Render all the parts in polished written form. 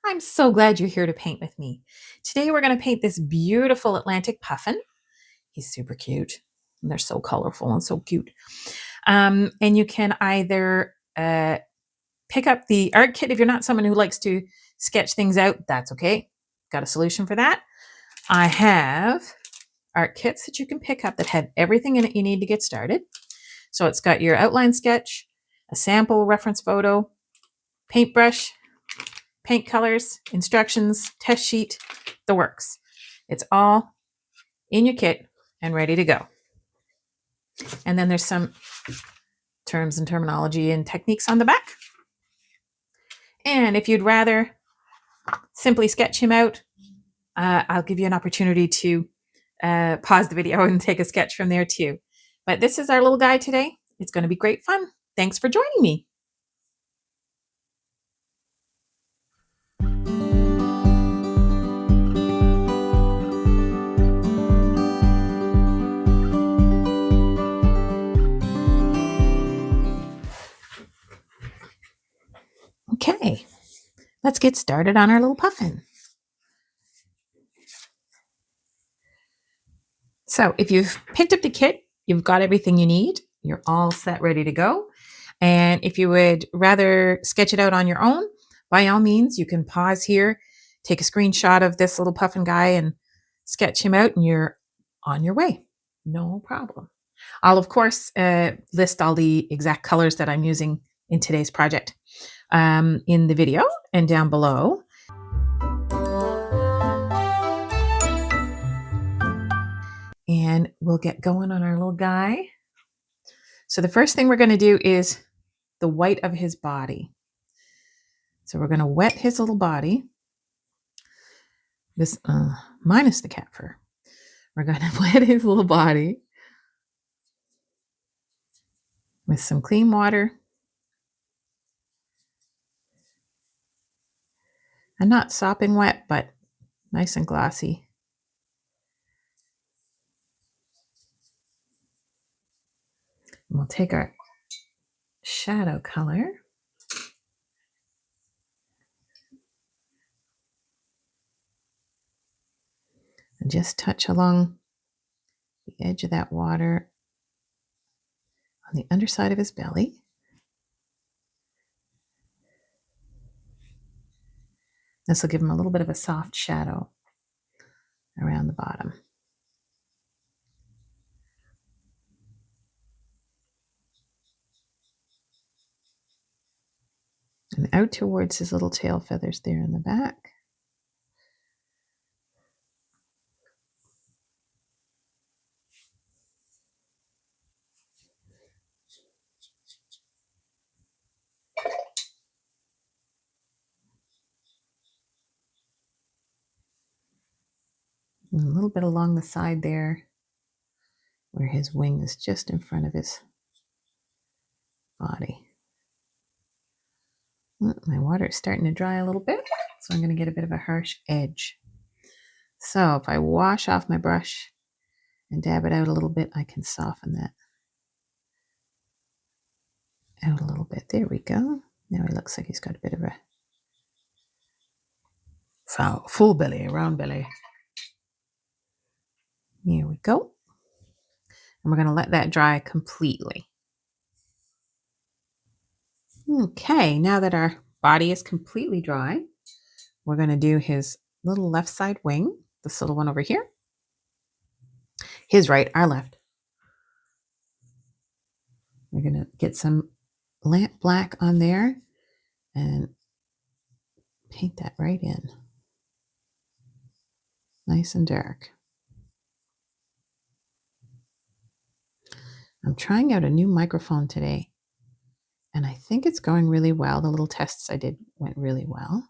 I'm so glad you're here to paint with me. Today we're going to paint this beautiful Atlantic Puffin. He's super cute. And they're so colorful and so cute. And you can either pick up the art kit if you're not someone who likes to sketch things out. That's okay. Got a solution for that. I have art kits that you can pick up that have everything in it you need to get started. So it's got your outline sketch, a sample reference photo, paintbrush, paint colors, instructions, test sheet, the works. It's all in your kit and ready to go. And then there's some terms and terminology and techniques on the back. And if you'd rather simply sketch him out, I'll give you an opportunity to pause the video and take a sketch from there too. But this is our little guy today. It's going to be great fun. Thanks for joining me. Okay, let's get started on our little Puffin. So if you've picked up the kit, you've got everything you need. You're all set, ready to go. And if you would rather sketch it out on your own, by all means, you can pause here, take a screenshot of this little Puffin guy and sketch him out, and you're on your way. No problem. I'll, of course, list all the exact colors that I'm using in today's project in the video and down below. And we'll get going on our little guy. So the first thing we're going to do is the white of his body. So we're going to wet his little body. This minus the cat fur. We're going to wet his little body with some clean water. And not sopping wet, but nice and glossy. And we'll take our shadow color. And just touch along the edge of that water on the underside of his belly. This will give him a little bit of a soft shadow around the bottom. And out towards his little tail feathers there in the back. And a little bit along the side there where his wing is just in front of his body. My water is starting to dry a little bit, so I'm going to get a bit of a harsh edge. So if I wash off my brush and dab it out a little bit, I can soften that out a little bit. There we go. Now he looks like he's got a bit of a full belly, a round belly. Here we go. And we're going to let that dry completely. Okay, now that our body is completely dry, we're going to do his little left side wing, this little one over here. His right, our left. We're going to get some lamp black on there and paint that right in. Nice and dark. I'm trying out a new microphone today, and I think it's going really well. The little tests I did went really well.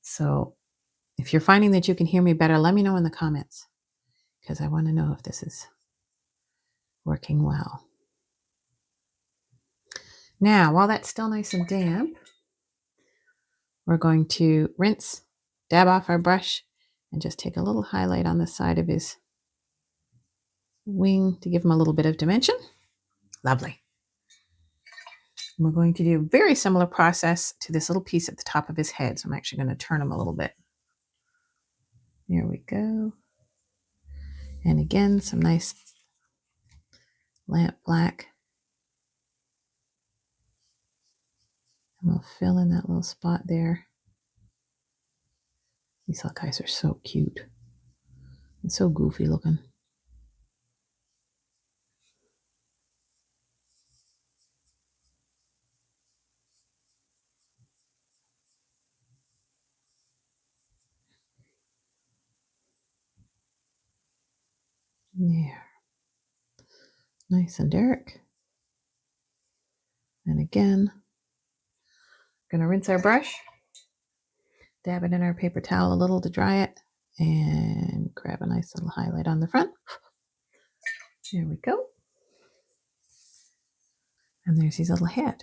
So if you're finding that you can hear me better, let me know in the comments, because I want to know if this is working well. Now, while that's still nice and damp, we're going to rinse, dab off our brush, and just take a little highlight on the side of his wing to give him a little bit of dimension. Lovely. And we're going to do a very similar process to this little piece at the top of his head. So I'm actually going to turn him a little bit. There we go. And again, some nice lamp black. And we'll fill in that little spot there. These little guys are so cute and so goofy looking. There. Nice and dark. And again, going to rinse our brush, dab it in our paper towel a little to dry it, and grab a nice little highlight on the front. There we go. And there's his little head.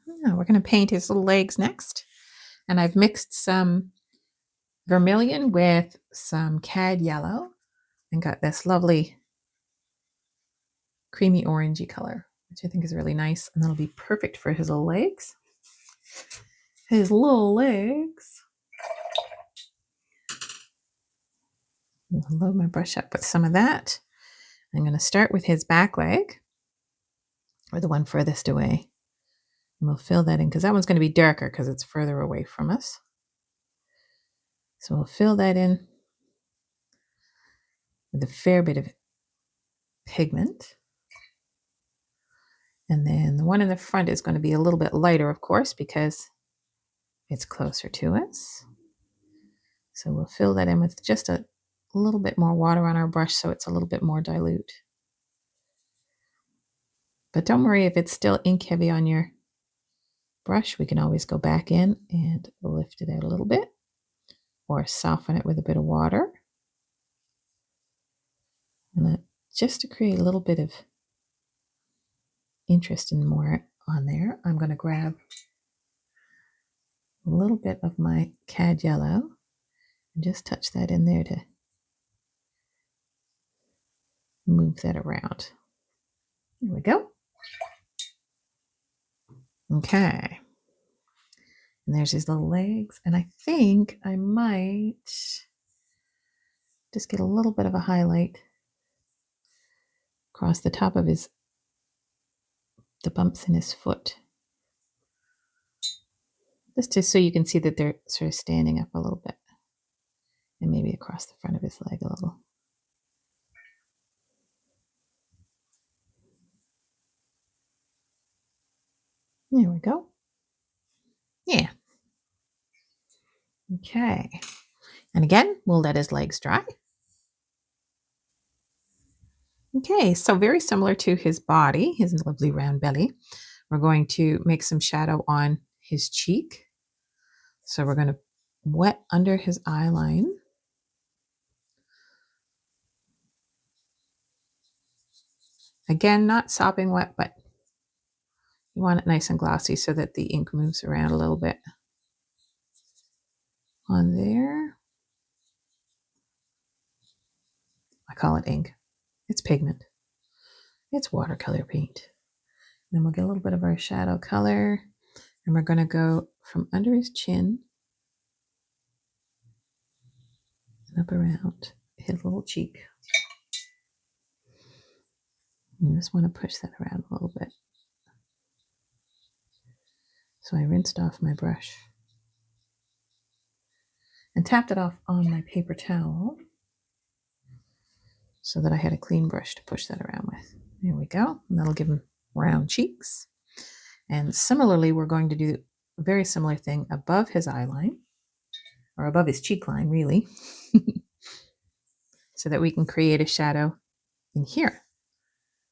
Now we're going to paint his little legs next. And I've mixed some vermilion with some cad yellow and got this lovely creamy orangey color, which I think is really nice. And that'll be perfect for his little legs. His little legs. I'll load my brush up with some of that. I'm going to start with his back leg, or the one furthest away. And we'll fill that in because that one's going to be darker because it's further away from us. So we'll fill that in with a fair bit of pigment. And then the one in the front is going to be a little bit lighter, of course, because it's closer to us. So we'll fill that in with just a little bit more water on our brush so it's a little bit more dilute. But don't worry if it's still ink heavy on your brush. We can always go back in and lift it out a little bit or soften it with a bit of water. And just to create a little bit of interest and more on there, I'm going to grab a little bit of my cad yellow and just touch that in there to move that around. There we go. Okay. And there's his little legs. And I think I might just get a little bit of a highlight across the top of the bumps in his foot. Just so you can see that they're sort of standing up a little bit. And maybe across the front of his leg a little. There we go. Yeah. Okay. And again, we'll let his legs dry. Okay, so very similar to his body, his lovely round belly, we're going to make some shadow on his cheek. So we're going to wet under his eye line. Again, not sopping wet, but you want it nice and glossy so that the ink moves around a little bit. On there. I call it ink. It's pigment. It's watercolor paint. Then we'll get a little bit of our shadow color, and we're going to go from under his chin and up around his little cheek. You just want to push that around a little bit. So I rinsed off my brush and tapped it off on my paper towel so that I had a clean brush to push that around with. There we go. And that'll give him round cheeks. And similarly, we're going to do a very similar thing above his eye line, or above his cheek line, really, so that we can create a shadow in here.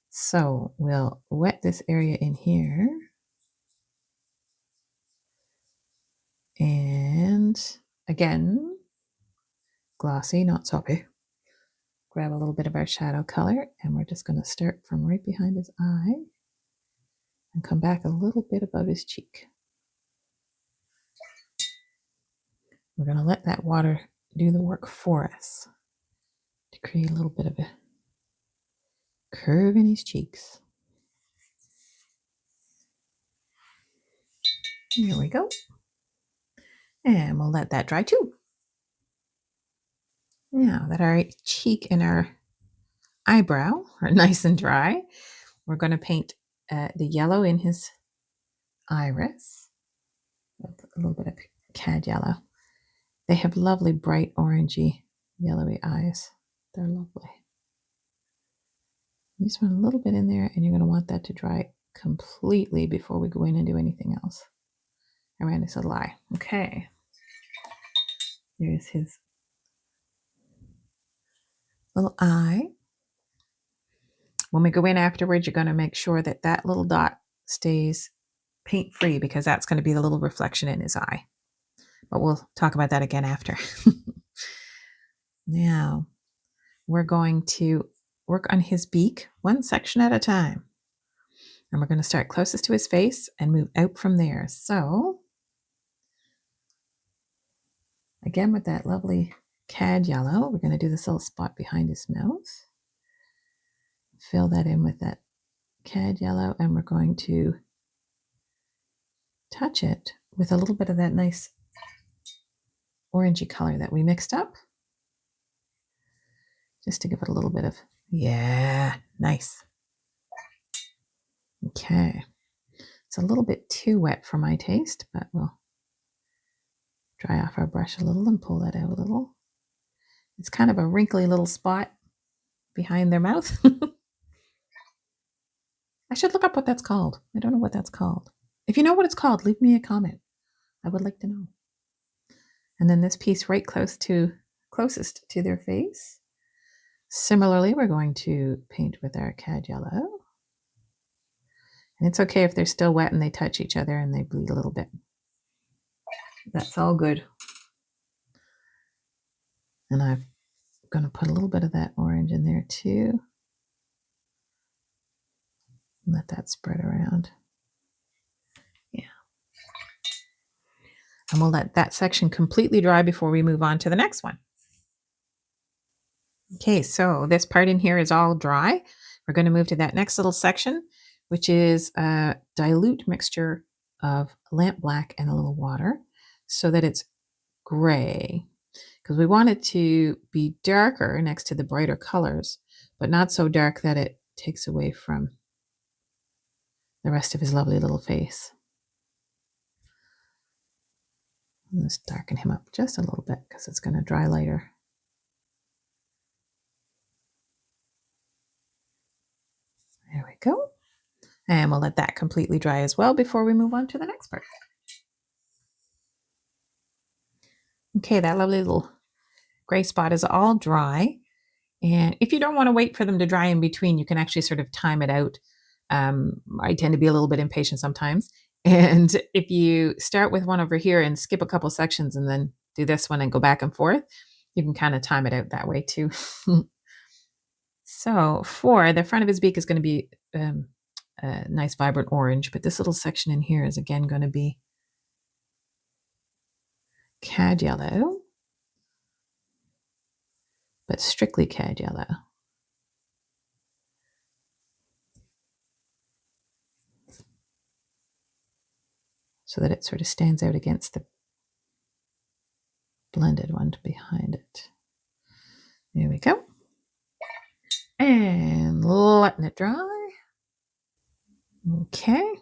So we'll wet this area in here. And again, glossy, not soppy. Grab a little bit of our shadow color, and we're just going to start from right behind his eye and come back a little bit above his cheek. We're going to let that water do the work for us to create a little bit of a curve in his cheeks. There we go. And we'll let that dry too. Now that our cheek and our eyebrow are nice and dry, we're going to paint the yellow in his iris with a little bit of cad yellow. They have lovely bright orangey yellowy eyes. They're lovely. You just want a little bit in there, and you're going to want that to dry completely before we go in and do anything else around his little eye. Okay. There's his little eye. When we go in afterwards, you're going to make sure that that little dot stays paint free, because that's going to be the little reflection in his eye. But we'll talk about that again after. Now, we're going to work on his beak one section at a time. And we're going to start closest to his face and move out from there. So, again, with that lovely cad yellow, we're going to do this little spot behind his mouth. Fill that in with that cad yellow, and we're going to touch it with a little bit of that nice orangey color that we mixed up, just to give it a little bit of, yeah, nice. Okay, it's a little bit too wet for my taste, but we'll dry off our brush a little and pull that out a little. It's kind of a wrinkly little spot behind their mouth. I should look up what that's called. I don't know what that's called. If you know what it's called, leave me a comment. I would like to know. And then this piece right closest to their face. Similarly, we're going to paint with our cad yellow. And it's okay if they're still wet and they touch each other and they bleed a little bit. That's all good. And I'm going to put a little bit of that orange in there too. Let that spread around. Yeah. And we'll let that section completely dry before we move on to the next one. Okay, so this part in here is all dry. We're going to move to that next little section, which is a dilute mixture of lamp black and a little water so that it's gray, because we want it to be darker next to the brighter colors, but not so dark that it takes away from the rest of his lovely little face. Let's darken him up just a little bit because it's going to dry lighter. There we go. And we'll let that completely dry as well before we move on to the next part. Okay, that lovely little gray spot is all dry. And if you don't want to wait for them to dry in between, you can actually sort of time it out. I tend to be a little bit impatient sometimes. And if you start with one over here and skip a couple sections and then do this one and go back and forth, you can kind of time it out that way too. So for the front of his beak is going to be a nice vibrant orange, but this little section in here is again going to be cad yellow, but strictly cad yellow. So that it sort of stands out against the blended one behind it. There we go. And letting it dry. Okay,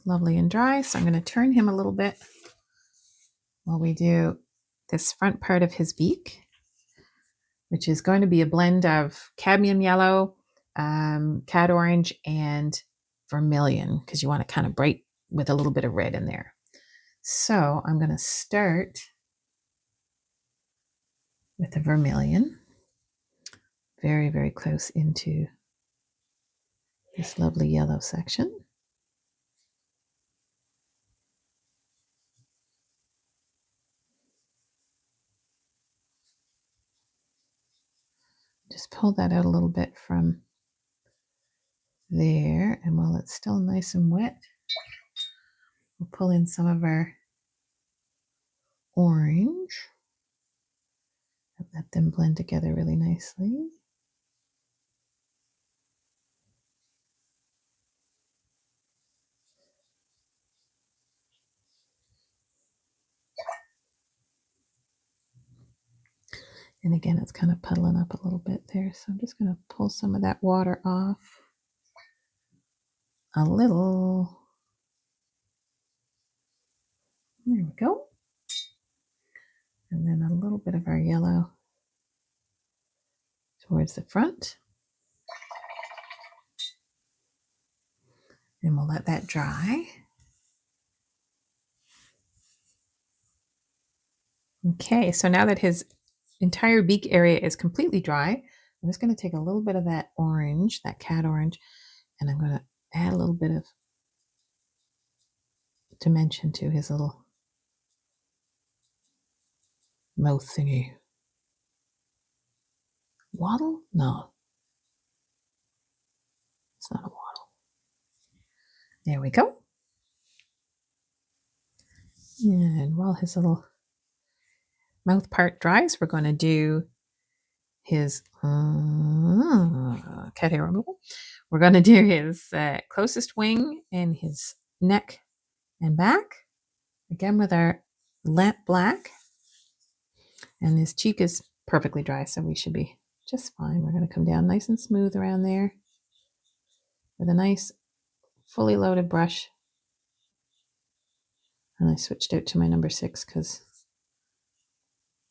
lovely and dry. So I'm going to turn him a little bit while we do this front part of his beak, which is going to be a blend of cadmium yellow, cad orange, and vermilion, because you want it kind of bright with a little bit of red in there. So I'm going to start with the vermilion, very, very close into this lovely yellow section. Just pull that out a little bit from there, and while it's still nice and wet, we'll pull in some of our orange and let them blend together really nicely. And again, it's kind of puddling up a little bit there. So I'm just going to pull some of that water off a little. There we go. And then a little bit of our yellow towards the front. And we'll let that dry. Okay, so now that his entire beak area is completely dry, I'm just going to take a little bit of that orange, that cat orange, and I'm going to add a little bit of dimension to his little mouth thingy. Wattle? No. It's not a wattle. There we go. And while his little mouth part dries, we're going to do his cat hair removal. We're going to do his closest wing and his neck and back. Again with our lamp black. And his cheek is perfectly dry, so we should be just fine. We're going to come down nice and smooth around there with a nice fully loaded brush. And I switched out to my number 6 because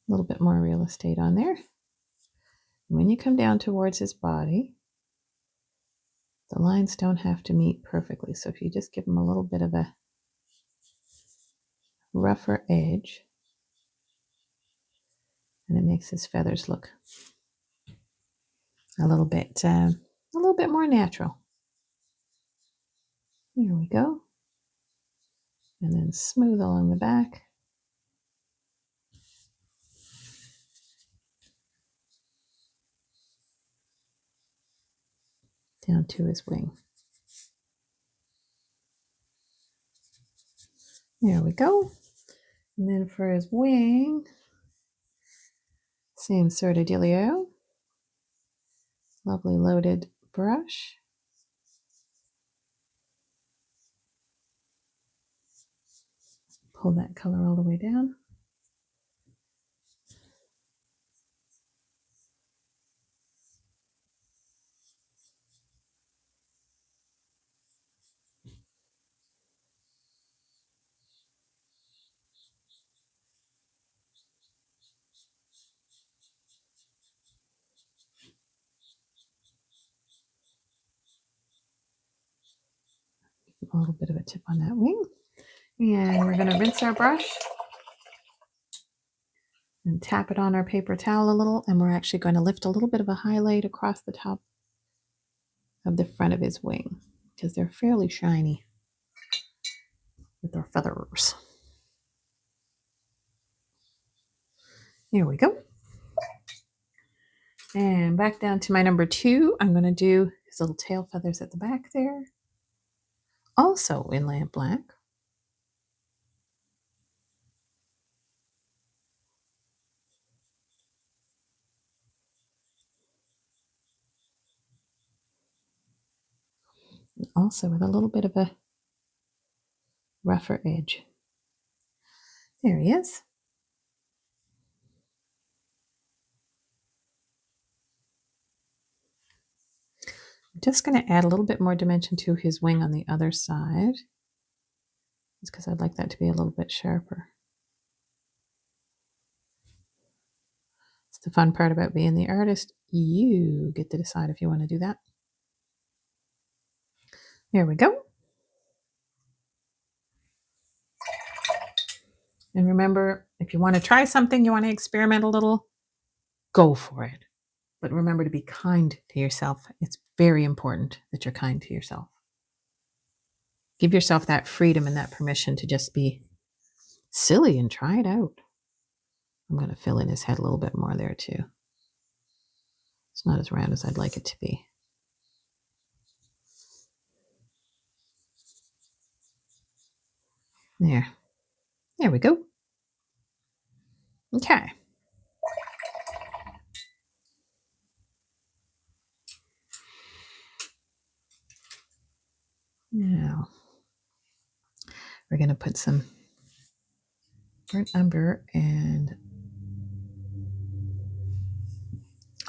a little bit more real estate on there. When you come down towards his body, the lines don't have to meet perfectly. So if you just give him a little bit of a rougher edge, and it makes his feathers look a little bit more natural. Here we go. And then smooth along the back. Down to his wing. There we go. And then for his wing, same sort of dealio. Lovely loaded brush. Pull that color all the way down. A little bit of a tip on that wing. And we're going to rinse our brush and tap it on our paper towel a little. And we're actually going to lift a little bit of a highlight across the top of the front of his wing because they're fairly shiny with their feathers. Here we go. And back down to my number 2, I'm going to do his little tail feathers at the back there. Also in lamp black. And also with a little bit of a rougher edge. There he is. I'm just going to add a little bit more dimension to his wing on the other side. Just because I'd like that to be a little bit sharper. It's the fun part about being the artist. You get to decide if you want to do that. There we go. And remember, if you want to try something, you want to experiment a little, go for it. But remember to be kind to yourself. It's very important that you're kind to yourself. Give yourself that freedom and that permission to just be silly and try it out. I'm going to fill in his head a little bit more there too. It's not as round as I'd like it to be. There. There we go. Okay. Now, we're going to put some burnt umber and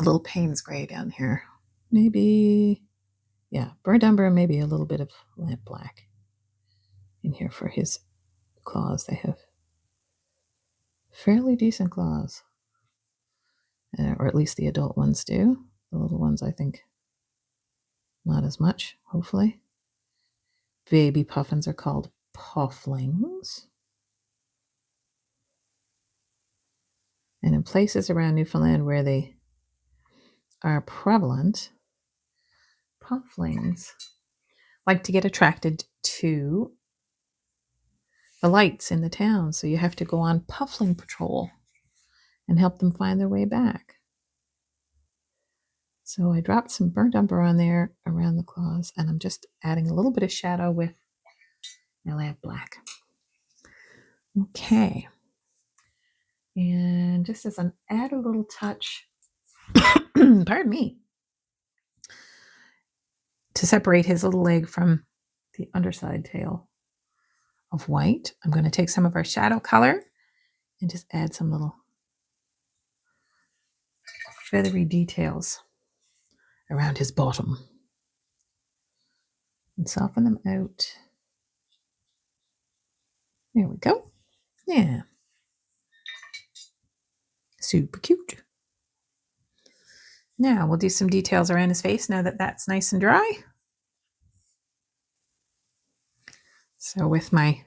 little Payne's gray down here. Maybe, yeah, burnt umber and maybe a little bit of lamp black in here for his claws. They have fairly decent claws, or at least the adult ones do. The little ones, I think, not as much, hopefully. Baby puffins are called pufflings. And in places around Newfoundland where they are prevalent, pufflings like to get attracted to the lights in the town. So you have to go on puffling patrol and help them find their way back. So I dropped some burnt umber on there around the claws, and I'm just adding a little bit of shadow with my lamp black. Okay. And just as an added little touch, pardon me, to separate his little leg from the underside tail of white, I'm going to take some of our shadow color and just add some little feathery details around his bottom and soften them out. There we go. Yeah. Super cute. Now we'll do some details around his face now that that's nice and dry. So with my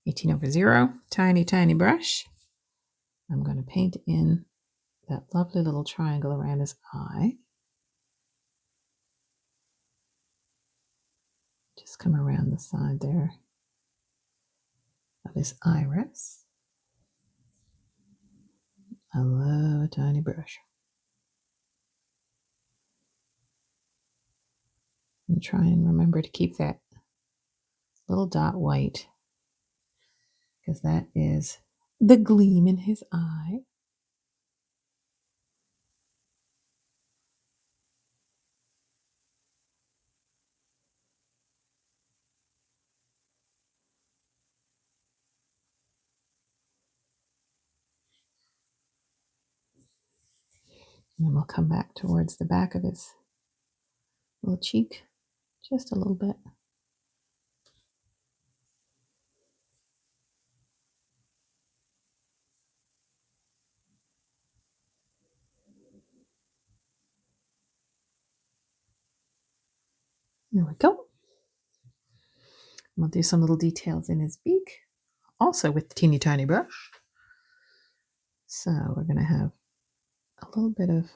18/0 tiny brush, I'm going to paint in that lovely little triangle around his eye. Just come around the side there of his iris. I love a tiny brush. And try and remember to keep that little dot white, because that is the gleam in his eye. And then we'll come back towards the back of his little cheek just a little bit. There we go. We'll do some little details in his beak, also with the teeny tiny brush. So we're going to have a little bit of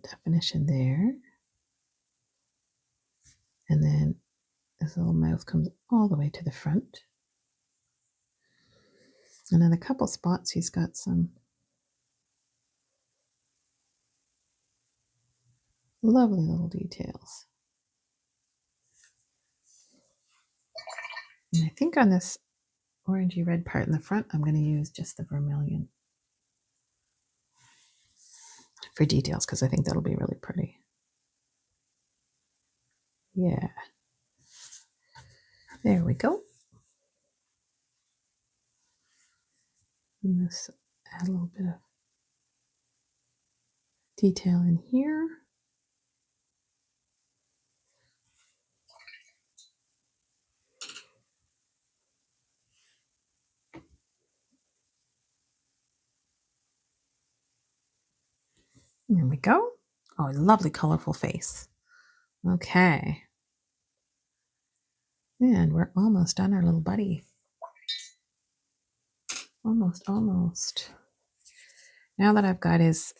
definition there. And then his little mouth comes all the way to the front. And in a couple spots, he's got some lovely little details. And I think on this orangey red part in the front, I'm going to use just the vermilion for details, because I think that'll be really pretty. Yeah. There we go. And let's add a little bit of detail in here. There we go. Oh, a lovely colorful face. Okay. And we're almost done, our little buddy. Almost. Now that I've got his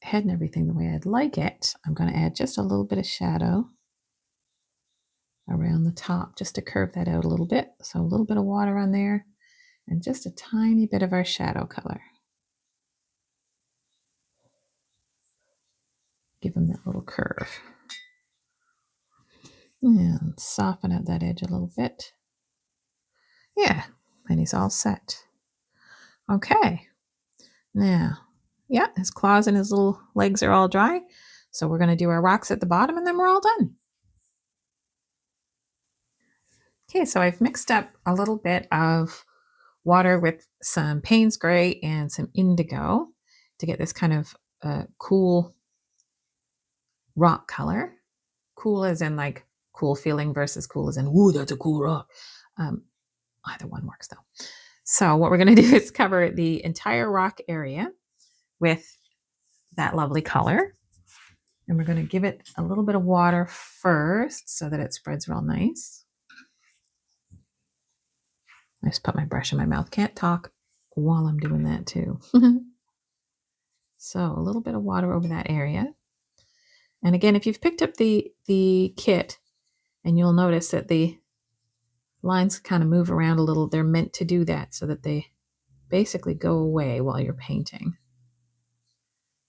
head and everything the way I'd like it, I'm going to add just a little bit of shadow around the top, just to curve that out a little bit. So a little bit of water on there and just a tiny bit of our shadow color. Give him that little curve. And soften out that edge a little bit. Yeah, and he's all set. Okay. Now, yeah, his claws and his little legs are all dry. So we're going to do our rocks at the bottom, and then we're all done. Okay, so I've mixed up a little bit of water with some Payne's gray and some indigo to get this kind of cool rock color. Cool as in like cool feeling versus cool as in, ooh, that's a cool rock. Either one works though. So what we're going to do is cover the entire rock area with that lovely color. And we're going to give it a little bit of water first so that it spreads real nice. I just put my brush in my mouth. Can't talk while I'm doing that too. So a little bit of water over that area. And again, if you've picked up the kit, and you'll notice that the lines kind of move around a little, they're meant to do that so that they basically go away while you're painting.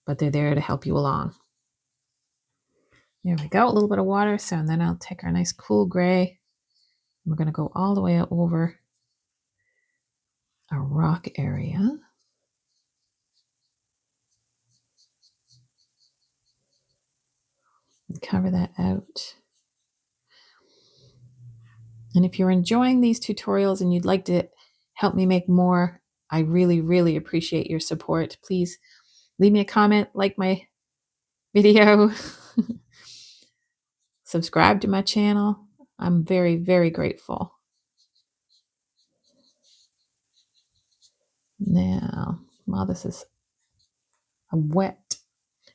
But they're there to help you along. There we go, a little bit of water. So and then I'll take our nice cool gray. We're going to go all the way over our rock area. And cover that out. And if you're enjoying these tutorials and you'd like to help me make more, I really, really appreciate your support. Please leave me a comment, like my video, subscribe to my channel. I'm very, very grateful. Now, while this is wet,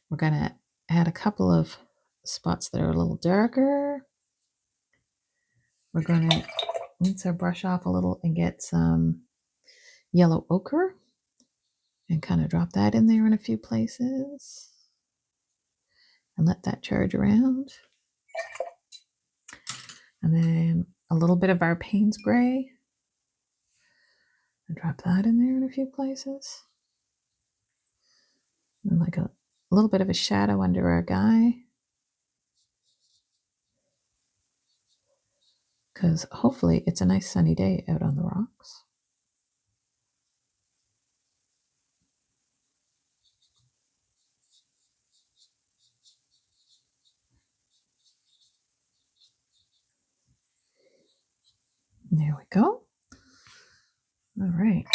we're going to add a couple of spots that are a little darker. We're going to rinse our brush off a little and get some yellow ochre and kind of drop that in there in a few places and let that charge around. And then a little bit of our Payne's gray and drop that in there in a few places. And like a little bit of a shadow under our guy, because hopefully it's a nice sunny day out on the rocks. There we go. All right.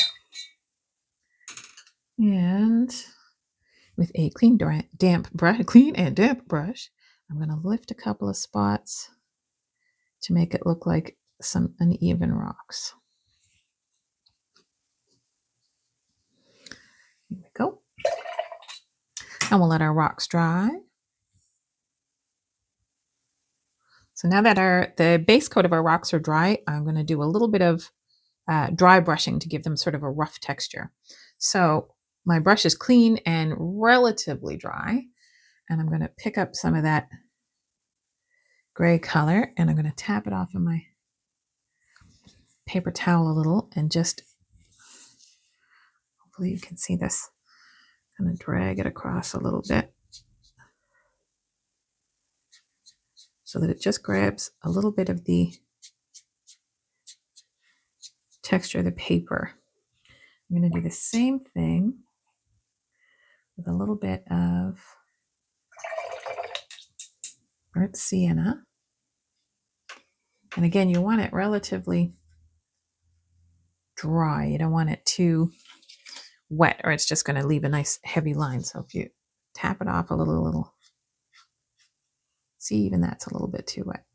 And with a clean and damp brush, I'm going to lift a couple of spots to make it look like some uneven rocks. Here we go. And we'll let our rocks dry. So now that the base coat of our rocks are dry, I'm going to do a little bit of dry brushing to give them sort of a rough texture. So my brush is clean and relatively dry, and I'm going to pick up some of that gray color and I'm going to tap it off of my paper towel a little and just, hopefully you can see this, I'm going to drag it across a little bit so that it just grabs a little bit of the texture of the paper. I'm going to do the same thing with a little bit of burnt sienna. And again, you want it relatively dry. You don't want it too wet or it's just going to leave a nice heavy line. So if you tap it off a little, see, even that's a little bit too wet.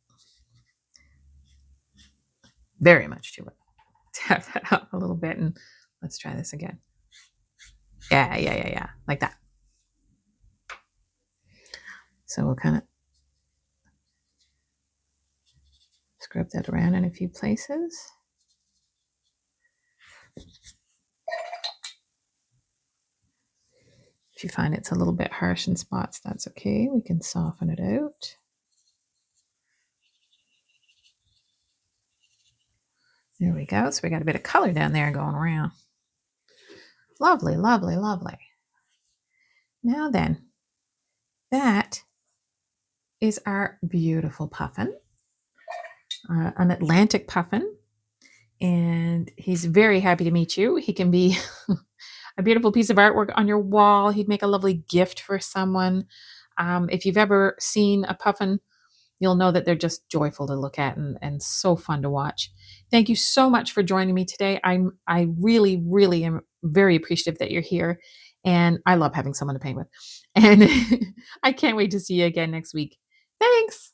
Very much too wet. Tap that off a little bit and let's try this again. Yeah. Like that. So we'll kind of scrub that around in a few places. If you find it's a little bit harsh in spots, that's okay. We can soften it out. There we go. So we got a bit of color down there going around. Lovely, lovely, lovely. Now then, that is our beautiful puffin, an Atlantic puffin. And he's very happy to meet you. He can be a beautiful piece of artwork on your wall. He'd make a lovely gift for someone. If you've ever seen a puffin, you'll know that they're just joyful to look at and so fun to watch. Thank you so much for joining me today. I really, really am very appreciative that you're here. And I love having someone to paint with. And I can't wait to see you again next week. Thanks.